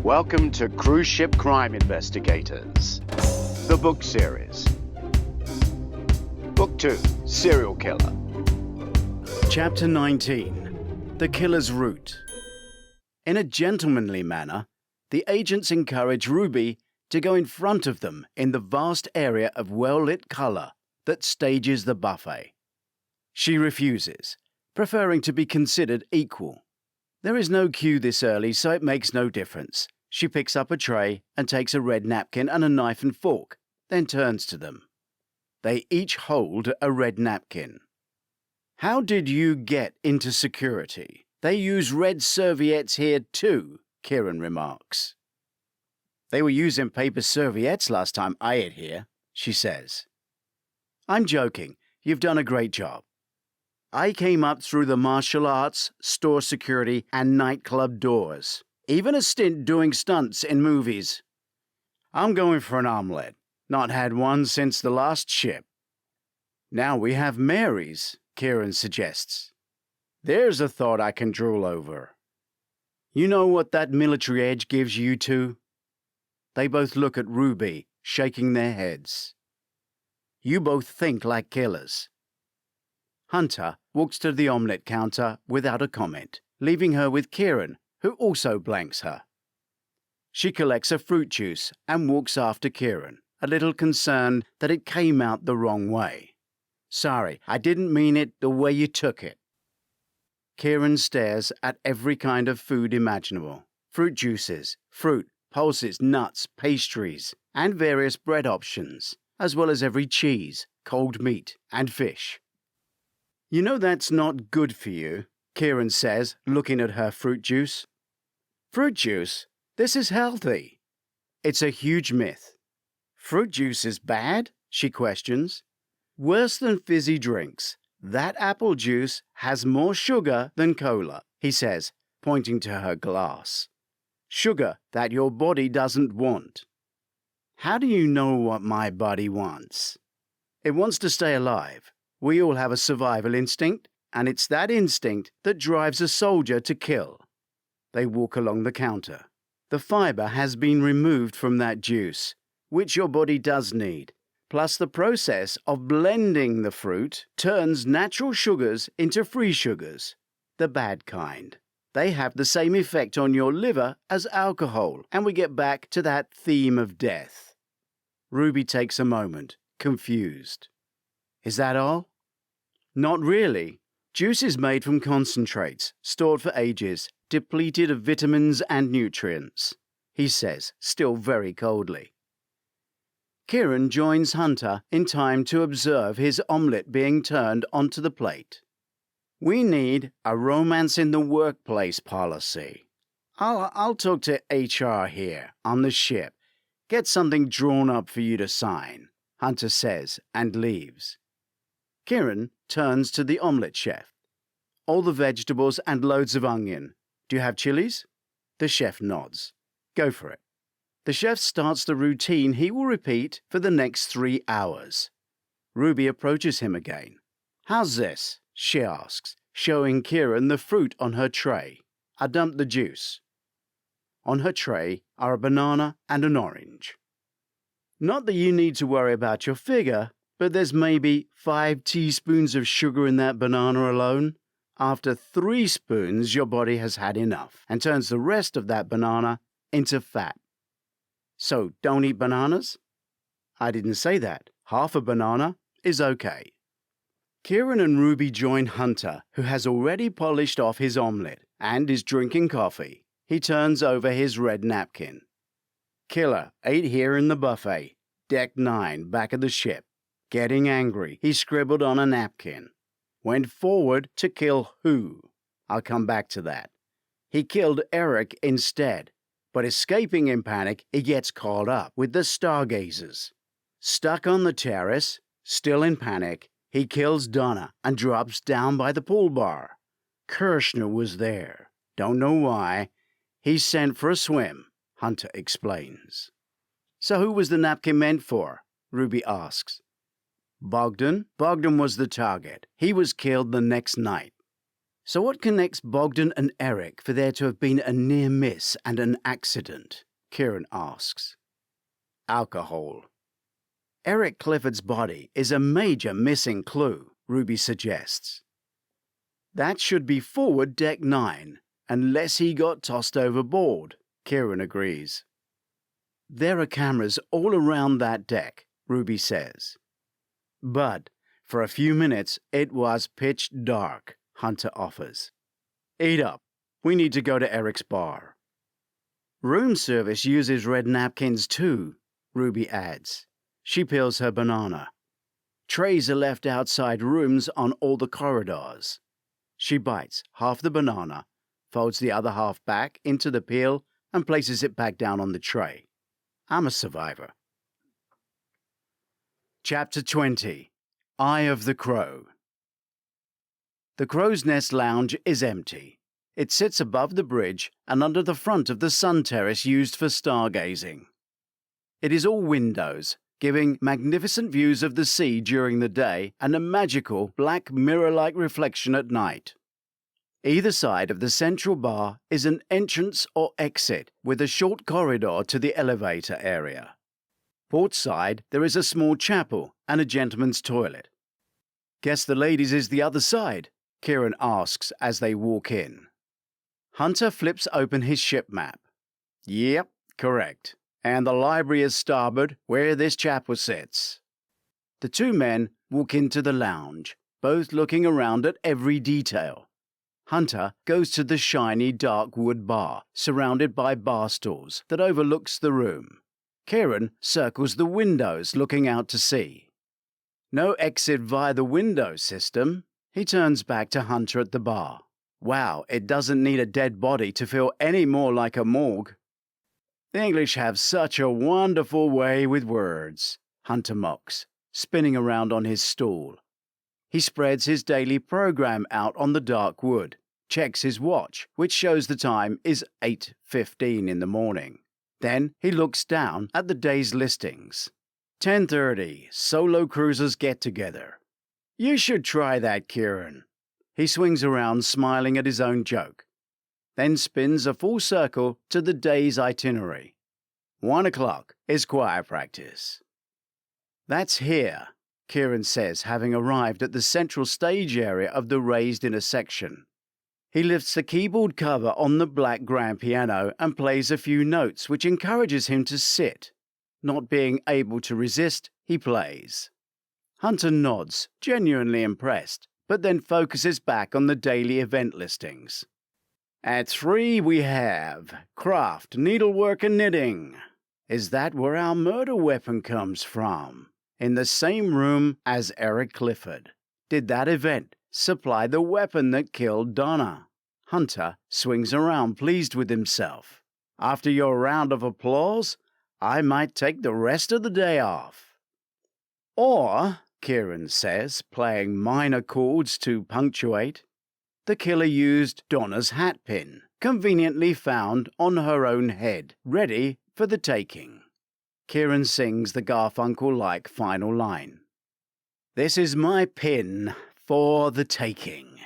Welcome to Cruise Ship Crime Investigators, the book series. Book 2, Serial Killer. Chapter 19, The Killer's Route. In a gentlemanly manner, the agents encourage Ruby to go in front of them in the vast area of well-lit colour that stages the buffet. She refuses, preferring to be considered equal. There is no queue this early, so it makes no difference. She picks up a tray and takes a red napkin and a knife and fork, then turns to them. They each hold a red napkin. "How did you get into security? They use red serviettes here too," Kieran remarks. "They were using paper serviettes last time I ate here," she says. "I'm joking. You've done a great job. I came up through the martial arts, store security, and nightclub doors. Even a stint doing stunts in movies. I'm going for an omelette. Not had one since the last ship." "Now we have Mary's," Kieran suggests. "There's a thought I can drool over. You know what that military edge gives you two?" They both look at Ruby, shaking their heads. "You both think like killers." Hunter walks to the omelette counter without a comment, leaving her with Kieran, who also blanks her. She collects a fruit juice and walks after Kieran, a little concerned that it came out the wrong way. "Sorry, I didn't mean it the way you took it." Kieran stares at every kind of food imaginable. Fruit juices, fruit, pulses, nuts, pastries, and various bread options, as well as every cheese, cold meat, and fish. "You know that's not good for you," Kieran says, looking at her fruit juice. "Fruit juice? This is healthy." It's a huge myth. "Fruit juice is bad?" she questions. "Worse than fizzy drinks. That apple juice has more sugar than cola," he says, pointing to her glass. "Sugar that your body doesn't want." "How do you know what my body wants?" "It wants to stay alive. We all have a survival instinct, and it's that instinct that drives a soldier to kill." They walk along the counter. "The fibre has been removed from that juice, which your body does need, plus the process of blending the fruit turns natural sugars into free sugars, the bad kind. They have the same effect on your liver as alcohol, and we get back to that theme of death." Ruby takes a moment, confused. "Is that all?" "Not really. Juice is made from concentrates, stored for ages, depleted of vitamins and nutrients," he says, still very coldly. Kieran joins Hunter in time to observe his omelette being turned onto the plate. "We need a romance in the workplace policy. I'll talk to HR here on the ship. Get something drawn up for you to sign," Hunter says and leaves. Kieran turns to the omelette chef. "All the vegetables and loads of onion. Do you have chilies?" The chef nods. "Go for it." The chef starts the routine he will repeat for the next 3 hours. Ruby approaches him again. "How's this?" she asks, showing Kieran the fruit on her tray. "I dumped the juice." On her tray are a banana and an orange. "Not that you need to worry about your figure, but there's maybe 5 teaspoons of sugar in that banana alone. After 3 spoons, your body has had enough and turns the rest of that banana into fat. So don't eat bananas?" "I didn't say that. Half a banana is okay." Kieran and Ruby join Hunter, who has already polished off his omelette and is drinking coffee. He turns over his red napkin. "Killer ate here in the buffet. Deck 9, back of the ship. Getting angry, he scribbled on a napkin. Went forward to kill who? I'll come back to that. He killed Eric instead, but escaping in panic, he gets caught up with the stargazers. Stuck on the terrace, still in panic, he kills Donna and drops down by the pool bar. Kirshner was there. Don't know why. He sent for a swim," Hunter explains. "So who was the napkin meant for?" Ruby asks. "Bogdan. Bogdan was the target. He was killed the next night." So what connects Bogdan and Eric for there to have been a near miss and an accident? Kieran asks. Alcohol. Eric Clifford's body is a major missing clue, Ruby suggests. That should be forward deck 9, unless he got tossed overboard, Kieran agrees. There are cameras all around that deck, Ruby says. But for a few minutes it was pitch dark, Hunter offers. Eat up. We need to go to Eric's bar. Room service uses red napkins too, Ruby adds. She peels her banana. Trays are left outside rooms on all the corridors. She bites half the banana, folds the other half back into the peel and places it back down on the tray. I'm a survivor. Chapter 20. Eye of the Crow. The Crow's Nest Lounge is empty. It sits above the bridge and under the front of the sun terrace used for stargazing. It is all windows, giving magnificent views of the sea during the day and a magical black mirror-like reflection at night. Either side of the central bar is an entrance or exit with a short corridor to the elevator area. Port side, there is a small chapel and a gentleman's toilet. Guess the ladies' is the other side, Kieran asks as they walk in. Hunter flips open his ship map. Yep, correct. And the library is starboard, where this chapel sits. The two men walk into the lounge, both looking around at every detail. Hunter goes to the shiny dark wood bar, surrounded by bar stools, that overlooks the room. Kieran circles the windows, looking out to sea. No exit via the window system. He turns back to Hunter at the bar. Wow, it doesn't need a dead body to feel any more like a morgue. The English have such a wonderful way with words, Hunter mocks, spinning around on his stool. He spreads his daily program out on the dark wood, checks his watch, which shows the time is 8:15 in the morning. Then he looks down at the day's listings. 10:30, solo cruisers get together. You should try that, Kieran. He swings around, smiling at his own joke. Then spins a full circle to the day's itinerary. 1 o'clock is choir practice. That's here, Kieran says, having arrived at the central stage area of the raised inner section. He lifts the keyboard cover on the black grand piano and plays a few notes, which encourages him to sit. Not being able to resist, he plays. Hunter nods, genuinely impressed, but then focuses back on the daily event listings. At 3 we have craft, needlework and knitting. Is that where our murder weapon comes from? In the same room as Eric Clifford. Did that event supply the weapon that killed Donna? Hunter swings around, pleased with himself. After your round of applause, I might take the rest of the day off. Or, Kieran says, playing minor chords to punctuate, the killer used Donna's hat pin, conveniently found on her own head, ready for the taking. Kieran sings the Garfunkel-like final line. This is my pin for the taking.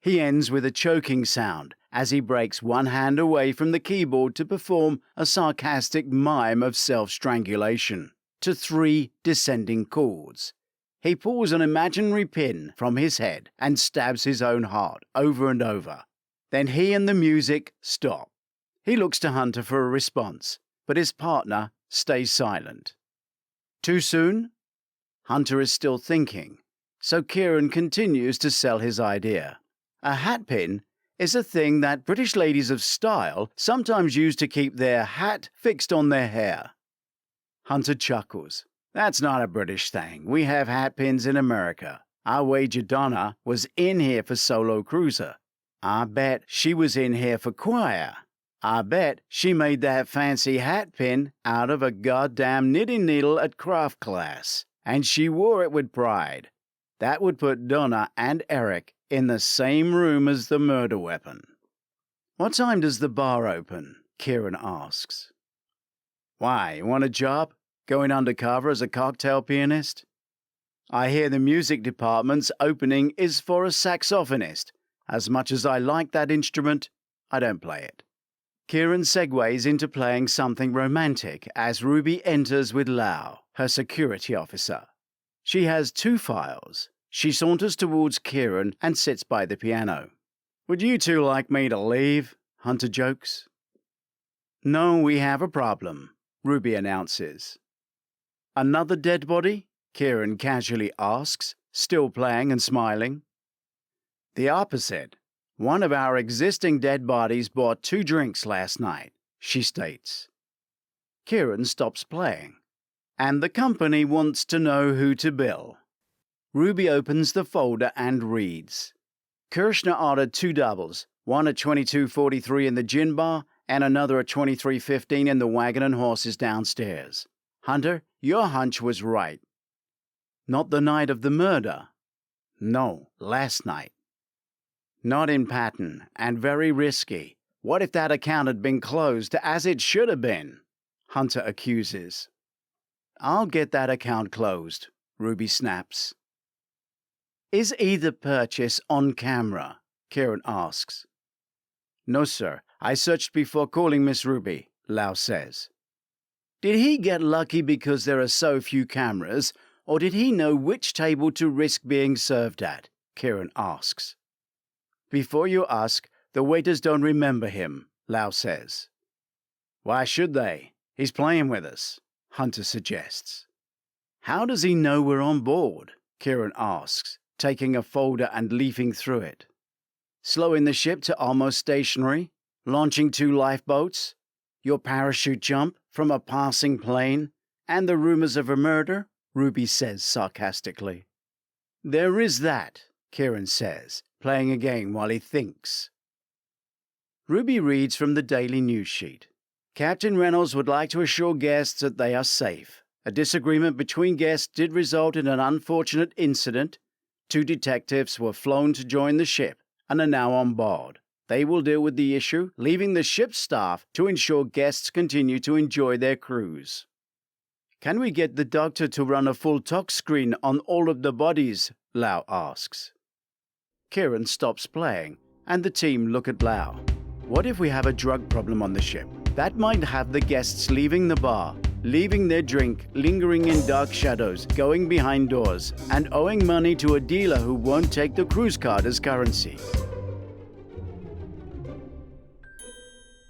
He ends with a choking sound as he breaks one hand away from the keyboard to perform a sarcastic mime of self-strangulation to 3 descending chords. He pulls an imaginary pin from his head and stabs his own heart over and over. Then he and the music stop. He looks to Hunter for a response, but his partner stays silent. Too soon? Hunter is still thinking, so Kieran continues to sell his idea. A hat pin is a thing that British ladies of style sometimes use to keep their hat fixed on their hair. Hunter chuckles. That's not a British thing. We have hat pins in America. I wager Donna was in here for solo cruiser. I bet she was in here for choir. I bet she made that fancy hat pin out of a goddamn knitting needle at craft class, and she wore it with pride. That would put Donna and Eric in the same room as the murder weapon. What time does the bar open? Kieran asks. Why, you want a job? Going undercover as a cocktail pianist? I hear the music department's opening is for a saxophonist. As much as I like that instrument, I don't play it. Kieran segues into playing something romantic as Ruby enters with Lau, her security officer. She has 2 files. She saunters towards Kieran and sits by the piano. "Would you two like me to leave?" Hunter jokes. "No, we have a problem," Ruby announces. "Another dead body?" Kieran casually asks, still playing and smiling. "The opposite. One of our existing dead bodies bought 2 drinks last night," she states. Kieran stops playing. "And the company wants to know who to bill." Ruby opens the folder and reads. "Kirshner ordered 2 doubles, one at 22.43 in the gin bar and another at 23.15 in the Wagon and Horses downstairs. Hunter, your hunch was right." "Not the night of the murder?" "No, last night." "Not in pattern, and very risky. What if that account had been closed as it should have been?" Hunter accuses. "I'll get that account closed," Ruby snaps. "Is either purchase on camera?" Kieran asks. "No, sir. I searched before calling Miss Ruby," Lau says. "Did he get lucky because there are so few cameras, or did he know which table to risk being served at?" Kieran asks. "Before you ask, the waiters don't remember him," Lau says. "Why should they? He's playing with us," Hunter suggests. "How does he know we're on board?" Kieran asks, taking a folder and leafing through it. "Slowing the ship to almost stationary, launching 2 lifeboats, your parachute jump from a passing plane, and the rumors of a murder," Ruby says sarcastically. "There is that," Kieran says, playing a game while he thinks. Ruby reads from the daily news sheet. "Captain Reynolds would like to assure guests that they are safe. A disagreement between guests did result in an unfortunate incident. 2 detectives were flown to join the ship and are now on board. They will deal with the issue, leaving the ship's staff to ensure guests continue to enjoy their cruise." "Can we get the doctor to run a full tox screen on all of the bodies?" Lau asks. Kieran stops playing, and the team look at Lau. "What if we have a drug problem on the ship? That might have the guests leaving the bar, leaving their drink, lingering in dark shadows, going behind doors, and owing money to a dealer who won't take the cruise card as currency.